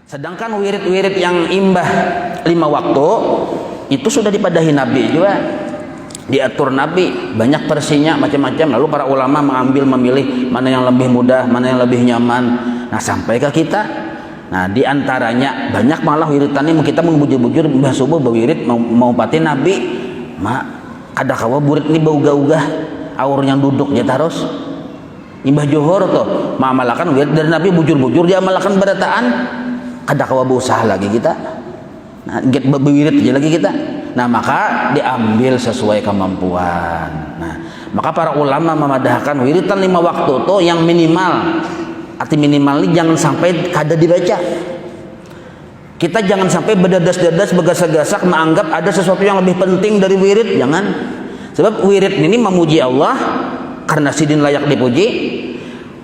Sedangkan wirid-wirid yang imbah 5 waktu itu sudah dipadahi Nabi juga, diatur Nabi, banyak versinya macam-macam. Lalu para ulama memilih mana yang lebih mudah, mana yang lebih nyaman. Nah, sampai ke kita. Nah, diantaranya banyak malah wiritan ini kita mengbujur-bujur mbah subuh berwirid mau pati Nabi. Mak, kada kawa burit ini bau gah-gah, aur yang duduk dia terus. Imbah Johor tuh mengamalkan wirid dari Nabi, bujur-bujur dia amalkan berataan. Kada kawa berusaha lagi kita. Nah, get berwirid aja lagi kita. Nah, maka diambil sesuai kemampuan. Nah, maka para ulama memadahkan wiritan 5 waktu tuh yang minimal. Arti minimal ini jangan sampai kada dibaca. Kita jangan sampai berdadas-dadas, bergasak-gasak menganggap ada sesuatu yang lebih penting dari wirid. Jangan. Sebab wirid ini memuji Allah karena sidin layak dipuji,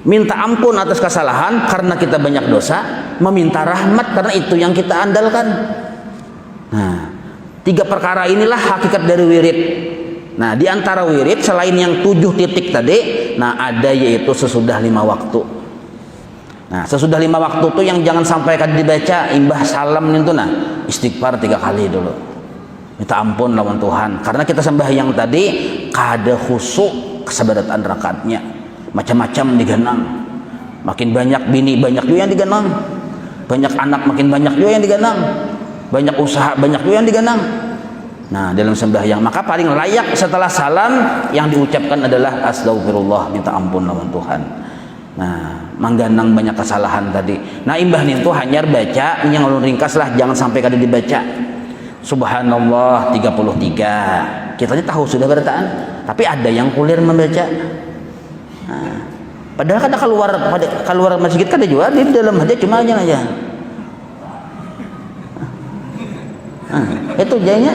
minta ampun atas kesalahan karena kita banyak dosa, meminta rahmat karena itu yang kita andalkan. Nah, 3 perkara inilah hakikat dari wirid. Nah, di antara wirid selain yang 7 titik tadi, nah ada yaitu sesudah 5 waktu. Nah, sesudah 5 waktu itu yang jangan sampai kada dibaca imbah salam itu, nah istighfar 3 kali dulu, minta ampun lawan Tuhan karena kita sembahyang tadi kada khusyuk kesabaratan rakaatnya, macam-macam diganang, makin banyak bini banyak juga yang diganang, banyak anak makin banyak juga yang diganang, banyak usaha banyak juga yang diganang. Nah, dalam sembahyang maka paling layak setelah salam yang diucapkan adalah astagfirullah, minta ampun lawan Tuhan. Nah, mengganang banyak kesalahan tadi. Nah, imbah itu hanya baca yang ulun ringkas lah, jangan sampai kada dibaca. Subhanallah 33. Kita tahu sudah berataan, tapi ada yang kulir membaca. Nah, padahal kada keluar masjid kada juga di dalam aja cuma aja. Nah, itu jadinya.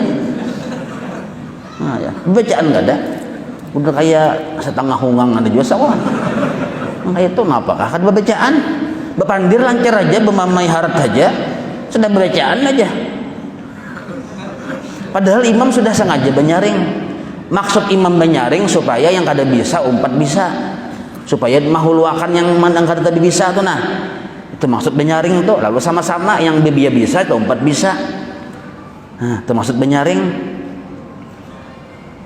Nah, ya. Bacaan enggak ada. Udah kayak setengah hungang ada juga sawah. Kayak itu apakah kan bacaan? Bepandir lancar aja, bemamai harat aja, sudah bacaan aja. Padahal imam sudah sengaja benyaring. Maksud imam benyaring supaya yang kada bisa umpat bisa, supaya mahuluakan yang mandang kada tadi bisa tuh. Nah, itu maksud benyaring tuh. Lalu sama-sama yang dia bisa itu umpat bisa. Nah, itu maksud benyaring.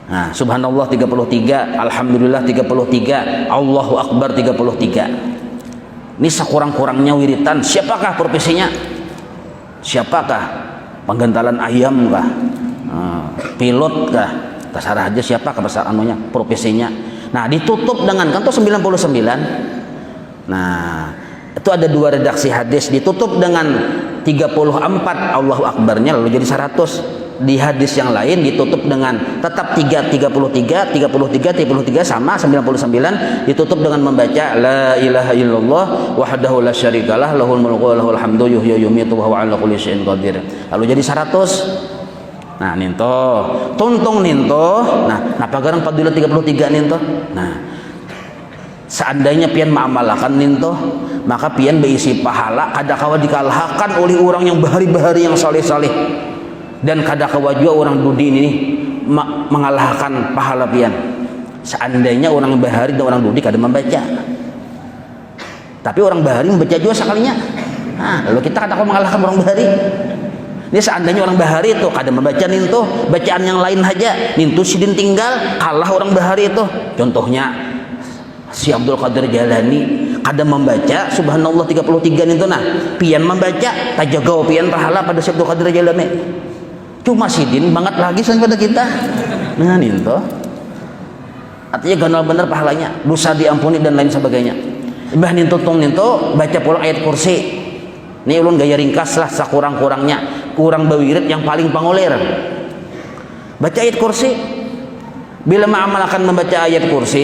Nah, subhanallah 33, alhamdulillah 33, Allahu akbar 33. Ini sekurang-kurangnya wiritan. Siapakah profesinya? Siapakah? Penggentalan ayam kah? Pilot kah? Terserah aja siapakah bahasa anunya, profesinya. Nah, ditutup dengan kan tuh 99. Nah, itu ada 2 redaksi hadis, ditutup dengan 34 Allahu akbarnya lalu jadi 100. Di hadis yang lain ditutup dengan tetap 33 sama 99, ditutup dengan membaca la ilaha illallah wahdahu la syarikalah lahul mulku wa lahul hamdu yuhyi wa yumiitu wa huwa ala kulli syai'in qadir, lalu jadi 100. Nah, ninto tuntung ninto. Nah pagarang fadilah 33 ninto. Nah, seandainya pian mengamalkan ninto, maka pian berisi pahala kada kawa dikalahkan oleh orang yang bahari-bahari yang saleh-saleh, dan kada kawa juga orang dudi ini mengalahkan pahala pian. Seandainya orang bahari dan orang dudi kada membaca, tapi orang bahari membaca juga sekalinya. Nah, lalu kita kada kawa mengalahkan orang bahari. Ini seandainya orang bahari itu kada membaca nintu, bacaan yang lain aja nintu sidin tinggal kalah orang bahari itu. Contohnya si Abdul Qadir Jalani kada membaca subhanallah 33 nintu, nah pian membaca tajagau pian pahala pada si Abdul Qadir Jalani. Cuma sidin banget lagi pada kita. Nah, nintu artinya ganal bener pahalanya, dosa diampuni dan lain sebagainya. Mbah nintu tong nintu baca pulang ayat kursi. Ini ulun gaya ringkas lah sakurang-kurangnya, kurang bawirid yang paling pangoler. Baca ayat kursi. Bila mengamalkan membaca ayat kursi,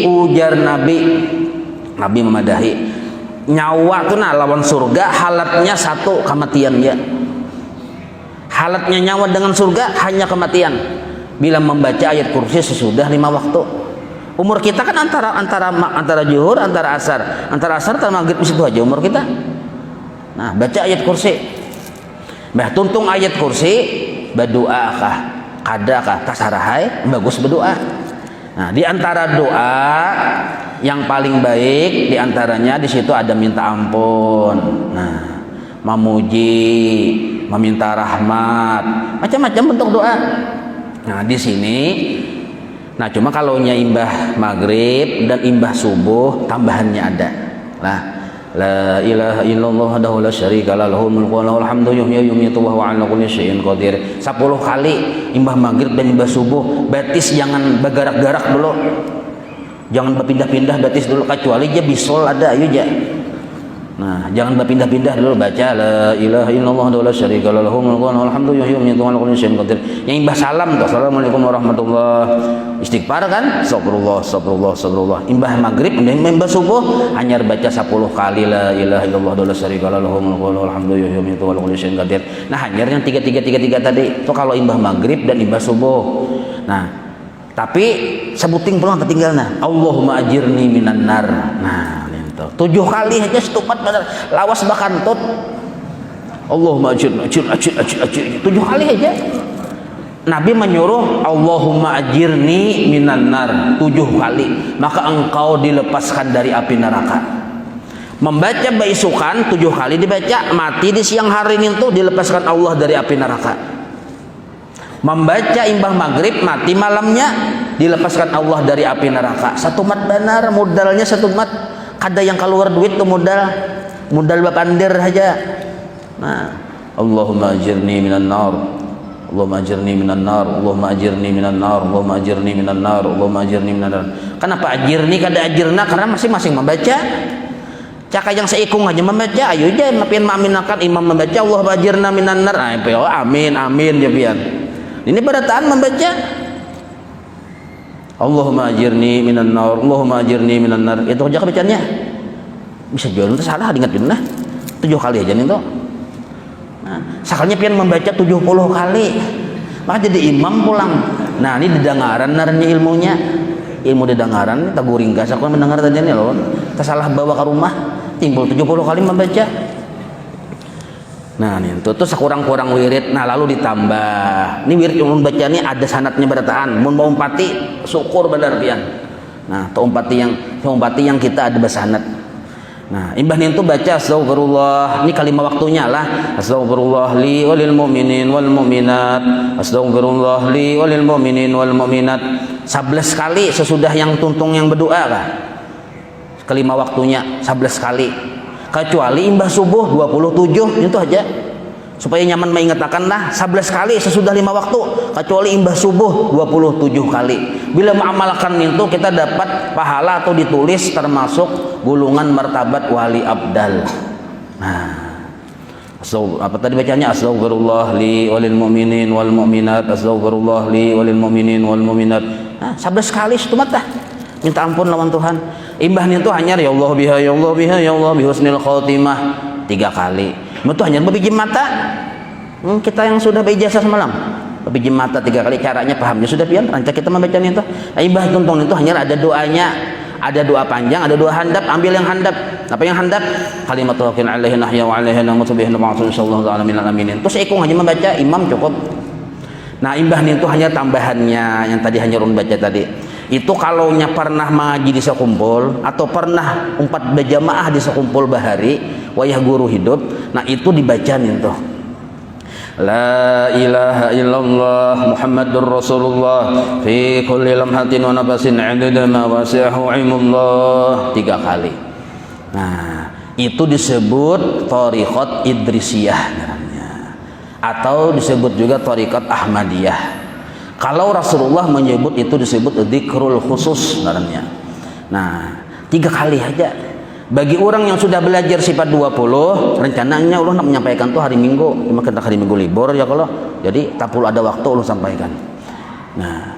ujar Nabi memadahi nyawa tuh nah lawan surga halatnya 1 kematian ya. Halatnya nyawa dengan surga hanya kematian bila membaca ayat kursi sesudah 5 waktu. Umur kita kan antara zuhur, antara asar antara maghrib situ aja umur kita. Nah, baca ayat kursi. Bah tuntung ayat kursi, berdoa kah? Kada kah? Tasarahai, bagus berdoa. Nah, di antara doa yang paling baik di antaranya di situ ada minta ampun. Nah, memuji, meminta rahmat, macam-macam bentuk doa. Nah di sini, nah cuma kalau imbah maghrib dan imbah subuh tambahannya ada. Lah, la ilaha illallah wahdahu la syarika lah, lahul mulku wa lahul hamdu yuhyi wa yumiitu wa huwa 'ala kulli syai'in qadir. 10 kali imbah maghrib dan imbah subuh. Betis jangan bergerak-gerak dulu. Jangan berpindah-pindah betis dulu, kecuali dia bisol ada ayo aja. Nah, jangan berpindah-pindah dulu, baca la ilaha illallah wa la syarika lah, lahul mulku wa lahul hamdu yuhyi wa yumiitu wa 'ala kulli syai'in qadir. Yang imbah salam tuh, assalamualaikum warahmatullahi, istighfar kan, astagfirullah astagfirullah astagfirullah. Imbah maghrib dan imbah subuh hanya baca 10 kali la ilaha illallah wa la syarika lah, lahul mulku wa lahul hamdu yuhyi wa yumiitu wa 'ala kulli syai'in qadir. Nah, hanya yang 3 tadi itu kalau imbah maghrib dan imbah subuh. Nah, tapi sebuting pulang tertinggalnya Allahumma ajirni minan nar. Nah 7 kali aja setumat benar lawas bakantut. Allahumma ajirni 7 kali aja. Nabi menyuruh Allahumma ajirni minan nar 7 kali, maka engkau dilepaskan dari api neraka. Membaca baisukan 7 kali dibaca, mati di siang hari itu dilepaskan Allah dari api neraka. Membaca imbah maghrib mati malamnya dilepaskan Allah dari api neraka. Satu mat benar, modalnya satu mat. Kada yang keluar duit tuh modal bapandir aja. Nah, Allahumma ajirni minan nar, Allahumma ajirni minan nar, Allahumma ajirni minan nar, Allahumma ajirni minan nar, Allahumma ajirni minan nar. Kenapa ajirni kada ajirna? Karena masing-masing membaca. Caka yang seikung aja membaca, ayo aja mapian maaminakan imam membaca Allahumma ajirna minan nar. Amin amin ya pian. Ini berataan membaca Allahumma ajirni minan nar, Allahumma ajirni minan nar. Itu aja bacanya. Bisa jual itu salah ingat nah. 7 kali aja nih tuh. Nah, sakalnya pian membaca 70 kali. Maka jadi imam pulang. Nah, ini didengaran narnya ilmunya. Ilmu didengaran taguring gas aku mendengar tadi nih loh. Salah bawa ke rumah, timbul 70 kali membaca. Nah ini tuh sekurang-kurang wirid. Nah lalu ditambah ini wirid yang baca ini ada sanatnya berataan mun mau umpati syukur benar pian. Nah tuh umpati yang kita ada bersanat. Nah imbah itu baca astagfirullah, ini kalimat waktunya lah, astagfirullah li walil mu'minin wal mu'minat, astagfirullah li walil mu'minin wal mu'minat 11 kali sesudah yang tuntung yang berdoa kah kalimat waktunya 11 kali. Kecuali imbah subuh 27 itu aja supaya nyaman mengingatkan lah 11 kali sesudah 5 waktu, kecuali imbah subuh 27 kali. Bila mengamalkan itu kita dapat pahala atau ditulis termasuk gulungan martabat wali abdal. Nah apa tadi bacanya astagfirullah li walil mu'minin wal mu'minat, astagfirullah li walil mu'minin wal mu'minat. Nah 11 kali itu mata minta ampun lawan Tuhan. Imbahnya itu hanya ya Allah biha ya Allah biha ya Allah bihusnil khotimah 3 kali. Itu hanya berbiji mata. Kita yang sudah berijazah semalam berbiji mata 3 kali, caranya pahamnya sudah pian rancak kita membacanya itu. Imbah tuntung itu hanya ada doanya, ada doa panjang, ada doa handap. Ambil yang handap. Apa yang handap? Kalimatul haqqin alaihi nahya wa alaihi namutu bihi nab'atsu insyaallah ta'ala minal aminin. Terus ikung hanya membaca, imam cukup. Nah imbahnya itu hanya tambahannya yang tadi hanya run baca tadi. Itu kalau nya pernah mengaji di sekumpul atau pernah 4 berjamaah di sekumpul bahari wayah guru hidup, nah itu dibacain tuh la ilaha illallah Muhammadur Rasulullah fi kulli lamhatin wa nafasin 'adada ma wasi'ahu 'ilmullah 3 kali. Nah itu disebut thariqat Idrisiyah namanya, atau disebut juga thariqat Ahmadiyah. Kalau Rasulullah menyebut itu disebut dzikrul khusus namanya. Nah 3 kali aja. Bagi orang yang sudah belajar sifat 20, rencananya Allah nak menyampaikan tuh hari Minggu, cuma kita hari Minggu libur ya kalau. Jadi tak perlu ada waktu Allah sampaikan. Nah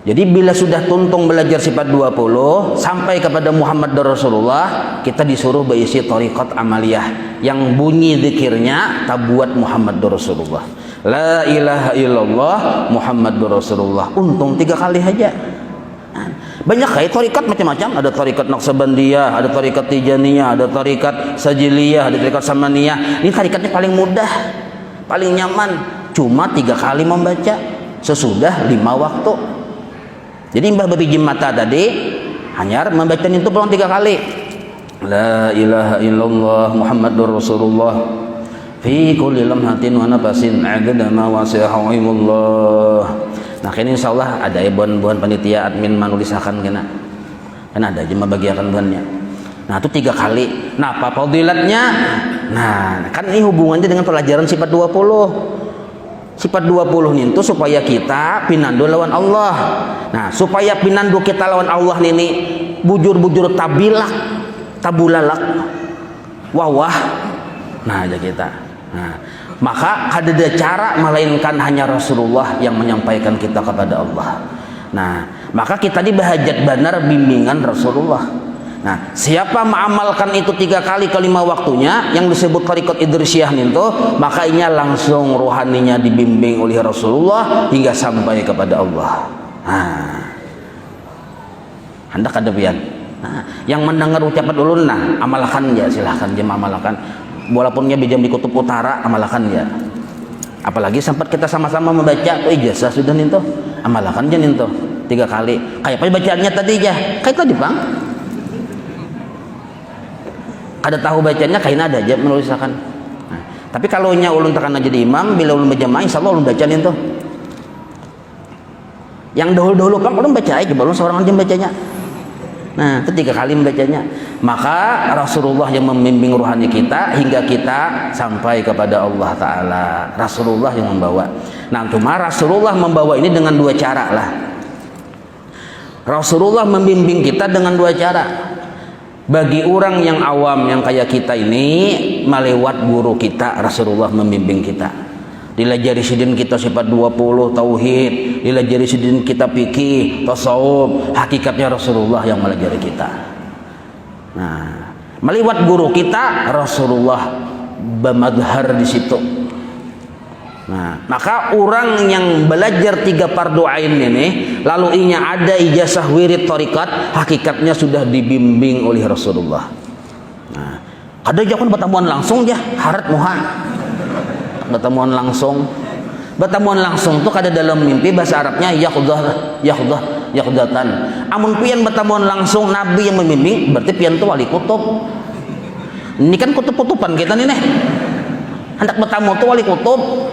jadi bila sudah tuntung belajar sifat 20 sampai kepada Muhammad dan Rasulullah, kita disuruh berisi thariqat amaliyah yang bunyi zikirnya tabuat Muhammad dan Rasulullah. La ilaha illallah Muhammadur Rasulullah. Untung 3 kali aja. Banyak kayak thariqat macam-macam. Ada thariqat Naqsabandiyah, ada thariqat Tijaniyah, ada thariqat Sajiliyah, ada thariqat Samaniyah. Ini thariqatnya paling mudah, paling nyaman. Cuma 3 kali membaca sesudah 5 waktu. Jadi mbah berbiji mata tadi hanya membaca itu pulang 3 kali. La ilaha illallah Muhammadur Rasulullah. fi kulli lamhatin wa nafasin adada ma wasi'ahu ilmullah. Nah kini insyaallah ada buan panitia admin manulisakan kena ada aja membagiakan buannya. Nah itu 3 kali. Nah apa fadilatnya? Nah kan ini hubungannya dengan pelajaran sifat 20. Sifat 20 itu supaya kita pinandu lawan Allah. Nah supaya pinandu kita lawan Allah ini bujur-bujur tabilak tabulalak wawah. Nah aja kita. Nah, maka ada cara melainkan hanya Rasulullah yang menyampaikan kita kepada Allah. Nah, maka kita dibahajat benar bimbingan Rasulullah. Nah, siapa mengamalkan itu 3 kali ke 5 waktunya yang disebut Thariqat Idrisiyah itu, maka inya langsung rohaninya dibimbing oleh Rasulullah hingga sampai kepada Allah. Nah, hendak ada pian. Nah, yang mendengar ucapan ulun nah amalkan ya, silahkan dia amalkan. Walaupun dia bijam di kutub utara amalkan ya. Apalagi sempat kita sama-sama membaca tuh ijazah sudah ninto, amalkan aja ninto 3 kali. Kayak apa bacaannya tadi aja? Kayak tadi bang. Ada tahu bacanya kayak ada aja menulisakan. Nah, tapi kalau nya ulun tekan aja di imam bila ulun berjamaah insyaallah ulun baca ninto. Yang dahulu-dahulu kan ulun baca aja baru seorang aja bacanya. Nah, itu 3 kali membacanya. Maka Rasulullah yang membimbing rohani kita hingga kita sampai kepada Allah Ta'ala. Rasulullah yang membawa. Nah, cuma Rasulullah membawa ini dengan 2 cara lah. Rasulullah membimbing kita dengan 2 cara. Bagi orang yang awam yang kayak kita ini, melewat guru kita, Rasulullah membimbing kita. Dilajari sidin kita sifat 20 tauhid, dilajari sidin kita fikih, tasawuf, hakikatnya Rasulullah yang melajari kita. Nah, melewat guru kita Rasulullah bermadhar di situ. Nah, maka orang yang belajar 3 fardu ain ini lalu inya ada ijazah wirid thariqat, hakikatnya sudah dibimbing oleh Rasulullah. Nah, ada jangan pertemuan langsung ya, harat muha. Pertemuan langsung tuh kada dalam mimpi bahasa Arabnya yaqdatan. Amun pian pertemuan langsung Nabi yang membimbing berarti pian tuh wali kutub. Ini kan kutub-kutuban kita nih hendak bertamu tuh wali kutub.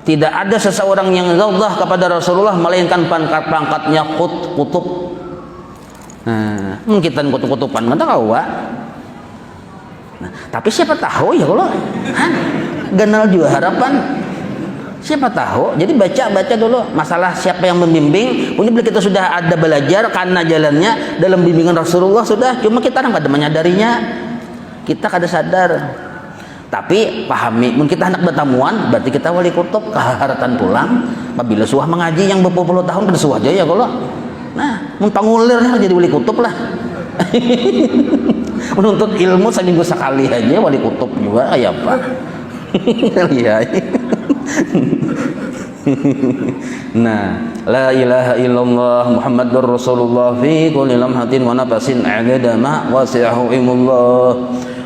Tidak ada seseorang yang yaqdah kepada Rasulullah melainkan pangkat-pangkatnya kutub. Nah, kita kutub-kutuban kan tahu Wak. Nah, tapi siapa tahu ya kalau ganal juga harapan, siapa tahu. Jadi baca dulu masalah siapa yang membimbing. Ini bila kita sudah ada belajar karena jalannya dalam bimbingan Rasulullah sudah, cuma kita kan kada menyadarinya, kita kada sadar. Tapi pahami, mungkin kita hendak bertamuan berarti kita wali kutub keharatan pulang. Apabila suah mengaji yang berpuluh-puluh tahun kada suah aja ya kalau. Nah, mengpangulir jadi wali kutub lah. Menuntut ilmu seminggu sekali aja wali kutub juga kayak apa. Nah, la ilaha illallah Muhammadur Rasulullah fi kulli lamhatin wa nafasin adada ma wasi'ahu ilmullah.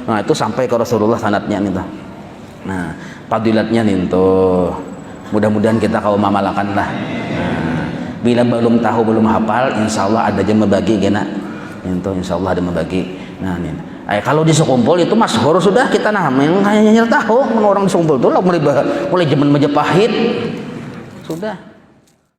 Nah, itu sampai ke Rasulullah sanadnya nih tuh. Nah, fadilatnya nih tuh. Mudah-mudahan kita kau mamalakan lah. Nah, bila belum tahu belum hafal, insyaallah ada yang membagi kena. Itu insyaallah ada membagi. Nah, nih. Kalau di sekumpul itu masyhur sudah kita yang hanya tahu orang di sekumpul itu mulai zaman Majapahit sudah